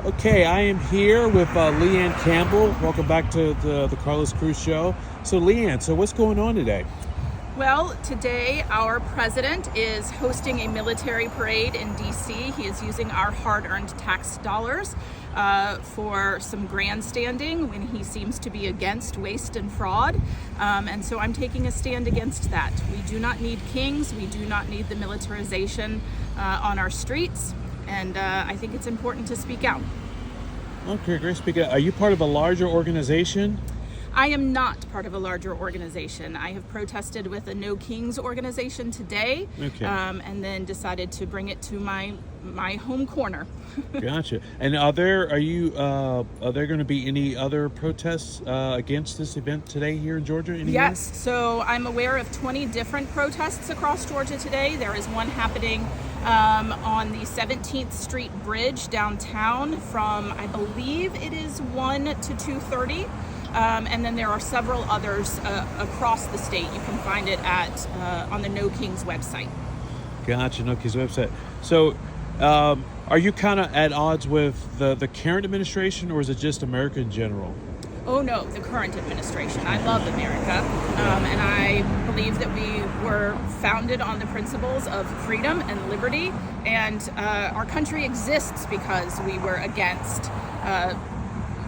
Okay, I am here with Leanne Campbell. Welcome back to the Carlos Cruz Show. So, Leanne, so what's going on today? Well, today our president is hosting a military parade in D.C. He is using our hard-earned tax dollars for some grandstanding when he seems to be against waste and fraud. And so I'm taking a stand against that. We do not need kings. We do not need the militarization on our streets. And I think it's important to speak out. Okay, great. Speak out. Are you part of a larger organization? I am not part of a larger organization. I have protested with a No Kings organization today, Okay. And then decided to bring it to my home corner. Gotcha. And are there going to be any other protests against this event today here in Georgia? Anywhere? Yes, so I'm aware of 20 different protests across Georgia today. There is one happening on the 17th Street Bridge downtown from, I believe it is 1 to 2:30. And then there are several others across the state. You can find it on the No Kings website. Gotcha. No Kings website. So, are you kind of at odds with the current administration, or is it just America in general? Oh no, the current administration. I love America, and I believe that we were founded on the principles of freedom and liberty, and our country exists because we were against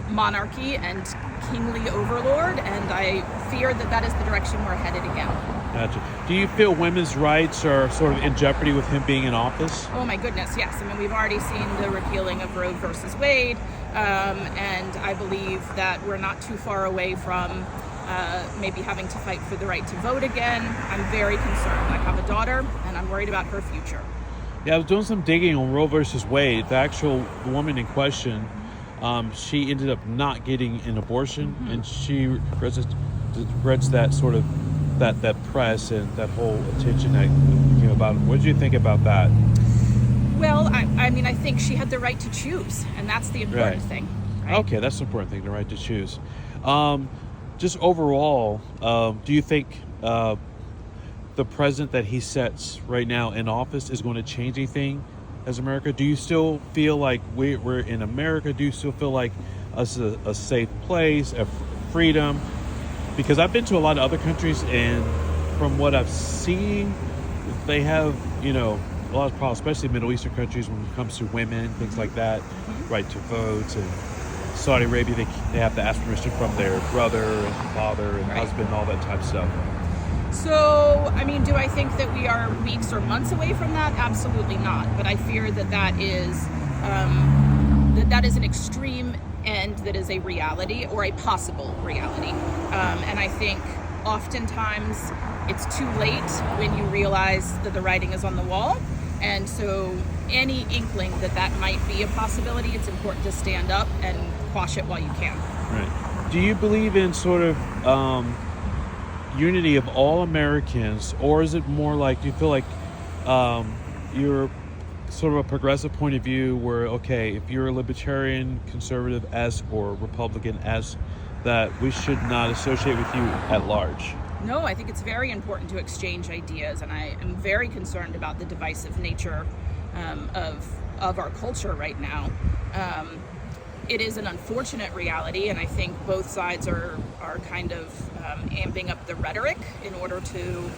monarchy and kingly overlord, and I fear that that is the direction we're headed again. Gotcha. Do you feel women's rights are sort of in jeopardy with him being in office? Oh my goodness, yes. I mean, we've already seen the repealing of Roe versus Wade, and I believe that we're not too far away from maybe having to fight for the right to vote again. I'm very concerned. I have a daughter, and I'm worried about her future. Yeah, I was doing some digging on Roe versus Wade. The actual woman in question, she ended up not getting an abortion, and she regrets that sort of that press and that whole attention that came about. What did you think about that? Well, I mean, I think she had the right to choose, and that's the important thing. Right? Okay, that's the important thing, the right to choose. Just overall, do you think the president that he sets right now in office is going to change anything as America? Do you still feel like we're in America? Do you still feel like us a safe place, a freedom? Because I've been to a lot of other countries, and from what I've seen, they have, a lot of problems, especially Middle Eastern countries when it comes to women, things like that, right to vote. And Saudi Arabia, they have to ask permission from their brother and father and husband, all that type of stuff. So, I mean, do I think that we are weeks or months away from that? Absolutely not. But I fear that is an extreme end that is a reality, or a possible reality. And I think oftentimes it's too late when you realize that the writing is on the wall. And so any inkling that might be a possibility, it's important to stand up and quash it while you can. Right. Do you believe in sort of unity of all Americans, or is it more like, do you feel like you're sort of a progressive point of view where, okay, if you're a libertarian, conservative or Republican that we should not associate with you at large? No, I think it's very important to exchange ideas, and I am very concerned about the divisive nature of our culture right now. It is an unfortunate reality, and I think both sides are kind of amping up the rhetoric in order to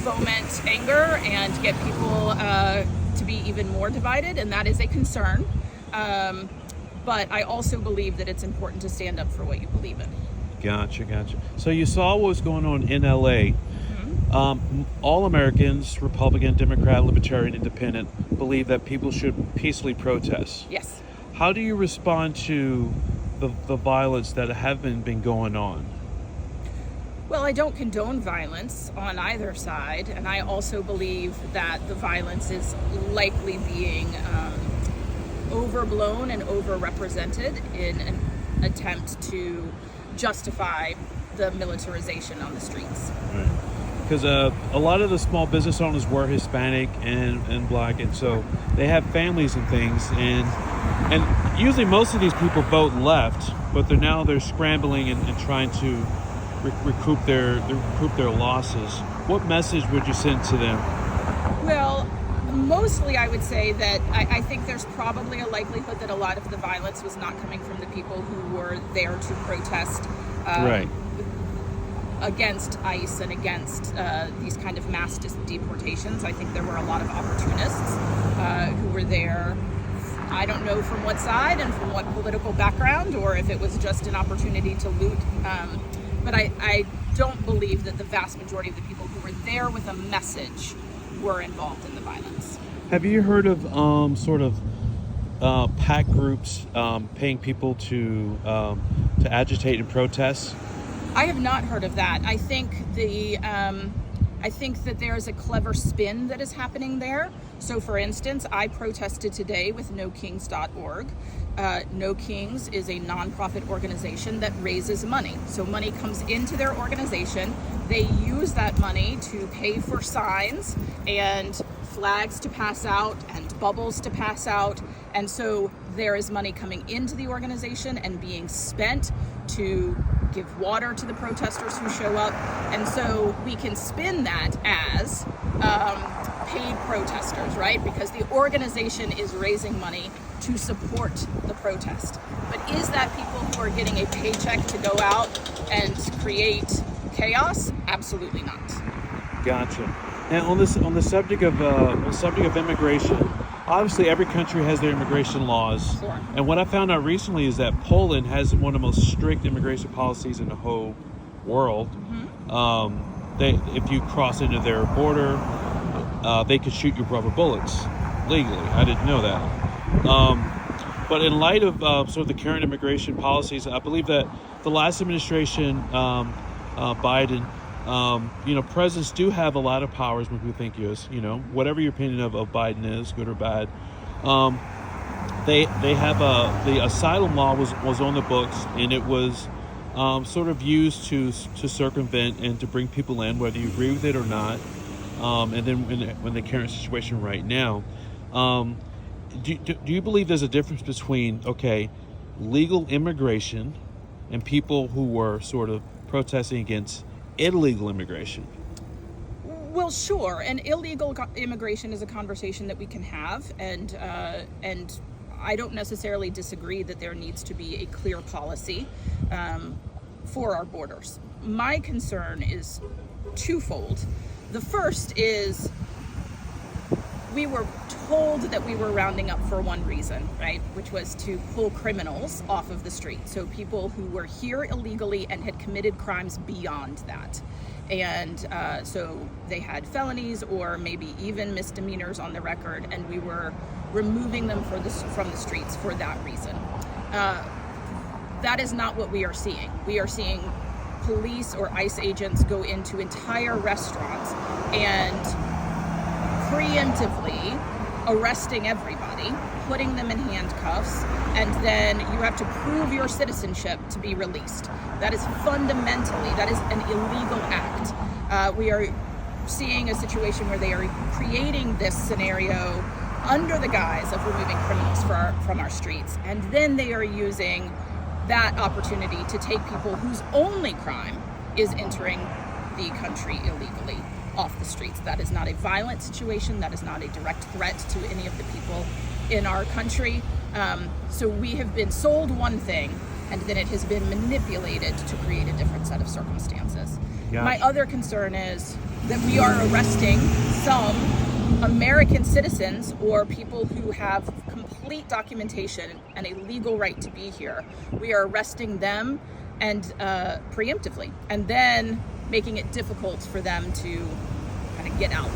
foment anger and get people to be even more divided, and that is a concern. But I also believe that it's important to stand up for what you believe in. Gotcha. So you saw what was going on in LA. All Americans, Republican, Democrat, Libertarian, Independent, believe that people should peacefully protest. Yes. How do you respond to the violence that have been going on? Well, I don't condone violence on either side, and I also believe that the violence is likely being overblown and overrepresented in an attempt to justify the militarization on the streets. Right. Because a lot of the small business owners were Hispanic and Black, and so they have families and things, and usually most of these people vote left, but they're scrambling and trying to recoup their losses. What message would you send to them? Well, Mostly, I would say that I think there's probably a likelihood that a lot of the violence was not coming from the people who were there to protest Right. against ICE and against these kind of mass deportations. I think there were a lot of opportunists who were there. I don't know from what side and from what political background, or if it was just an opportunity to loot. But I don't believe that the vast majority of the people who were there with a message were involved in the violence. Have you heard of sort of pack groups paying people to agitate and protest? I have not heard of that. I think that there is a clever spin that is happening there. So, for instance, I protested today with NoKings.org. No Kings is a nonprofit organization that raises money. So money comes into their organization. They use that money to pay for signs and flags to pass out and bubbles to pass out. And so there is money coming into the organization and being spent to give water to the protesters who show up. And so we can spin that as paid protesters, right? Because the organization is raising money to support the protest. But is that people who are getting a paycheck to go out and create chaos? Absolutely not. Gotcha. Now, on the subject of immigration, obviously every country has their immigration laws. Sure. And what I found out recently is that Poland has one of the most strict immigration policies in the whole world. Mm-hmm. If you cross into their border, they could shoot you rubber bullets legally. I didn't know that. But in light of sort of the current immigration policies, I believe that the last administration, Biden, presidents do have a lot of powers when people think yes, whatever your opinion of Biden is, good or bad. They have the asylum law was on the books, and it was sort of used to circumvent and to bring people in, whether you agree with it or not. And then when the current situation right now, do you believe there's a difference between, legal immigration and people who were sort of protesting against illegal immigration? Well, sure. And illegal immigration is a conversation that we can have, and I don't necessarily disagree that there needs to be a clear policy for our borders. My concern is twofold. The first is we were told that we were rounding up for one reason, right? Which was to pull criminals off of the street. So people who were here illegally and had committed crimes beyond that. And so they had felonies or maybe even misdemeanors on the record, and we were removing them from the streets for that reason. That is not what we are seeing. We are seeing police or ICE agents go into entire restaurants and preemptively arresting everybody, putting them in handcuffs, and then you have to prove your citizenship to be released. That is that is an illegal act. We are seeing a situation where they are creating this scenario under the guise of removing criminals from our streets, and then they are using that opportunity to take people whose only crime is entering the country illegally off the streets. That is not a violent situation. That is not a direct threat to any of the people in our country. So we have been sold one thing, and then it has been manipulated to create a different set of circumstances. Gotcha. My other concern is that we are arresting some American citizens or people who have complete documentation and a legal right to be here. We are arresting them and preemptively, and then making it difficult for them to kind of get out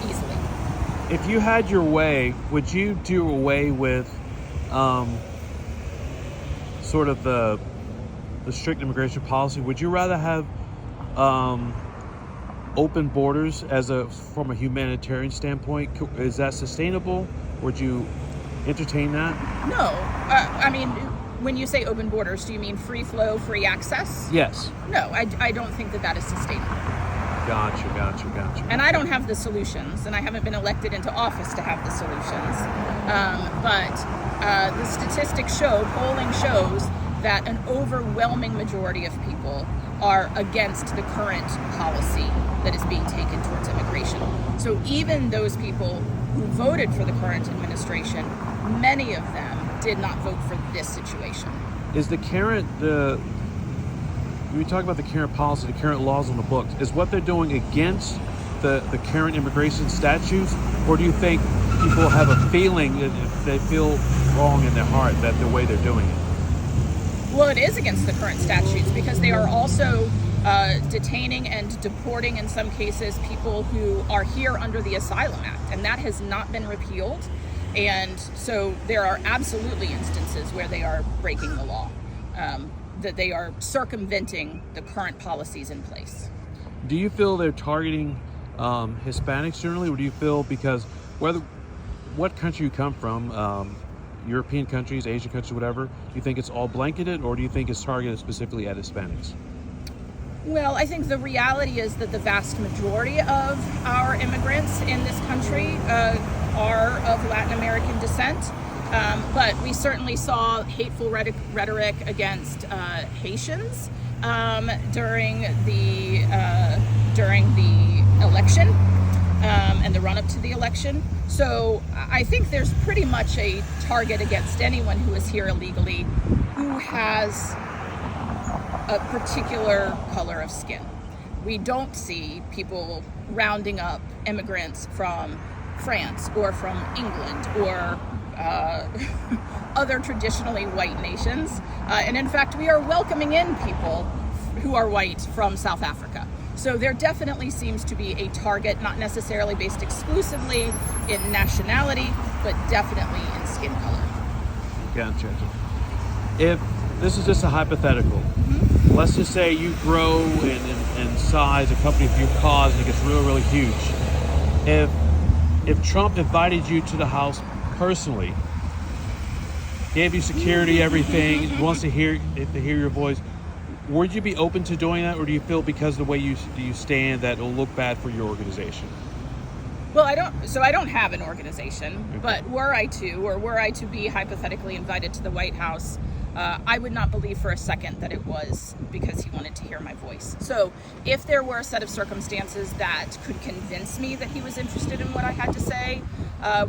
easily. If you had your way, would you do away with sort of the strict immigration policy? Would you rather have open borders from a humanitarian standpoint? Is that sustainable? Would you entertain that? No. I mean, when you say open borders, do you mean free flow, free access? Yes. No, I don't think that is sustainable. Gotcha. And I don't have the solutions, and I haven't been elected into office to have the solutions. But the statistics polling shows that an overwhelming majority of people are against the current policy that is being taken towards immigration. So even those people who voted for the current administration, many of them did not vote for this situation. Is when we talk about the current policy, the current laws on the books, is what they're doing against the current immigration statutes, or do you think people have a feeling that they feel wrong in their heart that the way they're doing it? Well, it is against the current statutes because they are also detaining and deporting, in some cases, people who are here under the Asylum Act, and that has not been repealed. And so there are absolutely instances where they are breaking the law, that they are circumventing the current policies in place. Do you feel they're targeting Hispanics generally, or do you feel because what country you come from, European countries, Asian countries, whatever, do you think it's all blanketed, or do you think it's targeted specifically at Hispanics? Well, I think the reality is that the vast majority of our immigrants in this country are of Latin American descent. But we certainly saw hateful rhetoric against Haitians during the election and the run-up to the election. So I think there's pretty much a target against anyone who is here illegally who has a particular color of skin. We don't see people rounding up immigrants from France or from England or other traditionally white nations. And in fact, we are welcoming in people who are white from South Africa. So there definitely seems to be a target, not necessarily based exclusively in nationality, but definitely in skin color. Gotcha. If this is just a hypothetical, let's just say you grow in size, a company for your cause, and it gets really, really huge. If Trump invited you to the house personally, gave you security, everything, wants to hear your voice, would you be open to doing that, or do you feel because of the way you stand that it'll look bad for your organization? Well, I don't have an organization, but were I to be hypothetically invited to the White House, I would not believe for a second that it was because he wanted to hear my voice. So if there were a set of circumstances that could convince me that he was interested in what I had to say,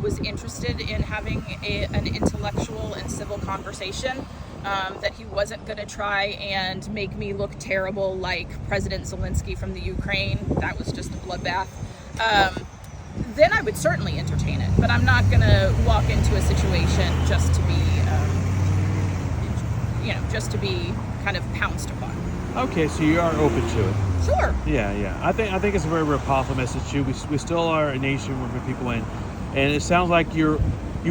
was interested in having an intellectual and civil conversation, that he wasn't going to try and make me look terrible like President Zelensky from the Ukraine, that was just a bloodbath, then I would certainly entertain it. But I'm not going to walk into a situation just to be kind of pounced upon. Okay, so you are open to it. Sure. Yeah. I think it's a very, very powerful message too. We still are a nation where we're people in, and it sounds like you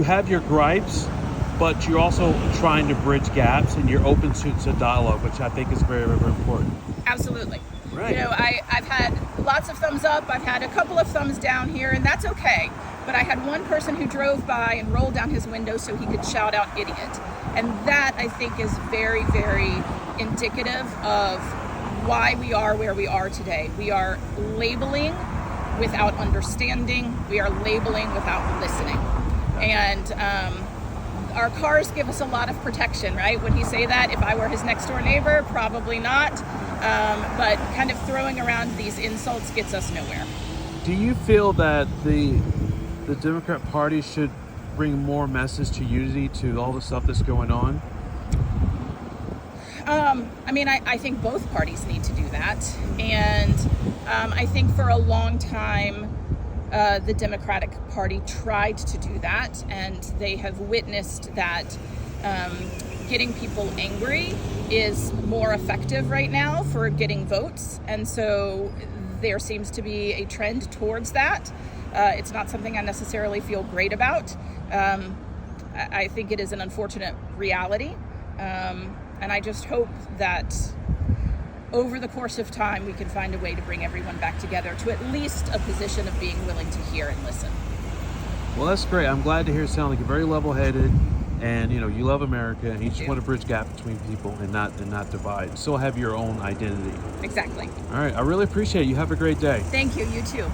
have your gripes, but you're also trying to bridge gaps, and you're open to dialogue, which I think is very, very, very important. Absolutely. Right. I've had lots of thumbs up. I've had a couple of thumbs down here, and that's okay. But I had one person who drove by and rolled down his window so he could shout out "idiot," and that I think is very, very indicative of why we are where we are today. We are labeling without understanding. We are labeling without listening, and our cars give us a lot of protection, right? Would he say that if I were his next door neighbor? Probably not. But kind of throwing around these insults gets us nowhere. Do you feel that the Democrat Party should bring more message to unity to all the stuff that's going on? I think both parties need to do that. And I think for a long time, the Democratic Party tried to do that, and they have witnessed that getting people angry is more effective right now for getting votes. And so there seems to be a trend towards that. It's not something I necessarily feel great about. I think it is an unfortunate reality. And I just hope that over the course of time, we can find a way to bring everyone back together to at least a position of being willing to hear and listen. Well, that's great. I'm glad to hear it sound like you're very level-headed, and you love America, and you just want to bridge gaps between people and not divide. Still have your own identity. Exactly. All right. I really appreciate it. You have a great day. Thank you. You too.